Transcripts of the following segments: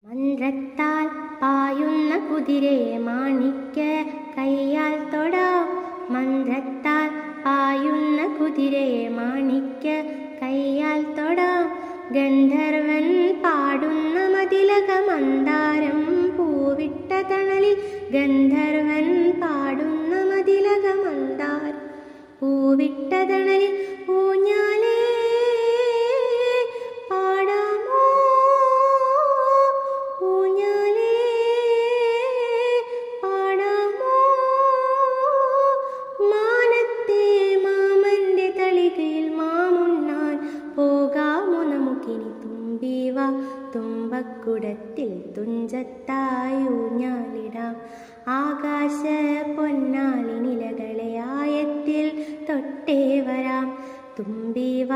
മന്ത്രത്താൽ പായുന്ന കുതിരയെ മാണിക്ക കയ്യാൽ തൊടാം. മന്ത്രത്താൽ പായുന്ന കുതിരയെ മാണിക്ക കയ്യാൽ തൊടാം. ഗന്ധർവൻ പാടുന്ന മതിലക മന്ദാരം പൂവിട്ട തണലിൽ. ഗന്ധർവൻ പാടുന്ന മതിലക മന്ദാരം പൂവിട്ട തണലിൽ. ഊഞ്ഞാലേ പാടാമോ, ഊഞ്ഞാലേ പാടാമോ. മാനത്തെ മാമന്റെ തളികയിൽ മാമുണ്ണാൻ പോകാമോ നമുക്കിനി. തുമ്പിവ തുമ്പക്കുടത്തിൽ തുഞ്ചത്തായി ഊഞ്ഞാലിടാം. ആകാശ പൊന്നാലി നിലകളെ ആയത്തിൽ തൊട്ടേ വരാം. തുമ്പിവ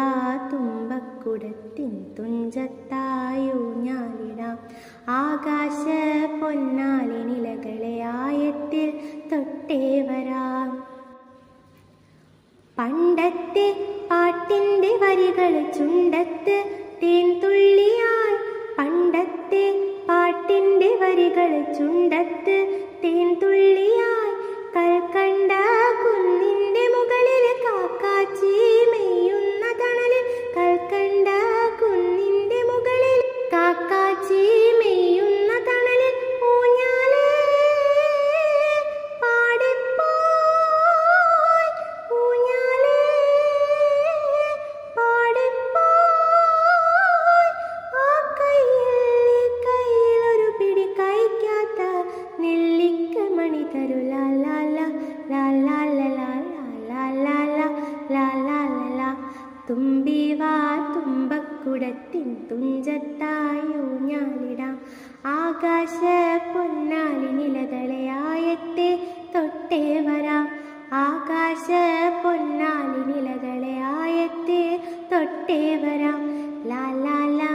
തുമ്പക്കുടത്തിൻ തുഞ്ചത്തായി ഊഞ്ഞാലിടാം. ആകാശ പൊന്നാലി നിലകളെ ആയത്തിൽ തൊട്ടേ വരാം. പണ്ടത്തെ പാട്ടിൻ്റെ വരികൾ ചുണ്ടത്ത് തേൻ തുള്ളിയാൽ. പണ്ടത്തെ പാട്ടിൻ്റെ വരികൾ ചുണ്ടത്ത് തേൻ തുള്ളിയാൽ. കൽക്കണ്ട കുന്നിൻ്റെ മുകളിൽ കാക്കാച്ചി മെയ്യുന്ന തണലിൽ. കൽക്കണ്ട കുന്നിൻ്റെ മുകളിൽ കാക്കാച്ചി മെയ്യുന്ന തണലിൽ. ഊഞ്ഞാലേ പാടിപ്പോയി, ഊഞ്ഞാലേ പാടിപ്പോയി. ആ കയ്യിൽ ഒരു പിടി കഴിക്കാത്ത നെല്ലിക്ക മണി തരൂ. ലാ ലാ ലാ ലാ ലാ ലാ ലാ ലാ ലാ ലാ ലാ. തുമ്പിവ തുമ്പക്കുടത്തിൻ തുഞ്ചത്തായി ഊഞ്ഞാലിടാം. ആകാശ പൊന്നാലി നിലകളെ ആയത്തെ തൊട്ടേ വരാം. ആകാശ പൊന്നാലി നിലകളെ ആയത്തെ തൊട്ടേ വരാം. ലാ ലാ ലാ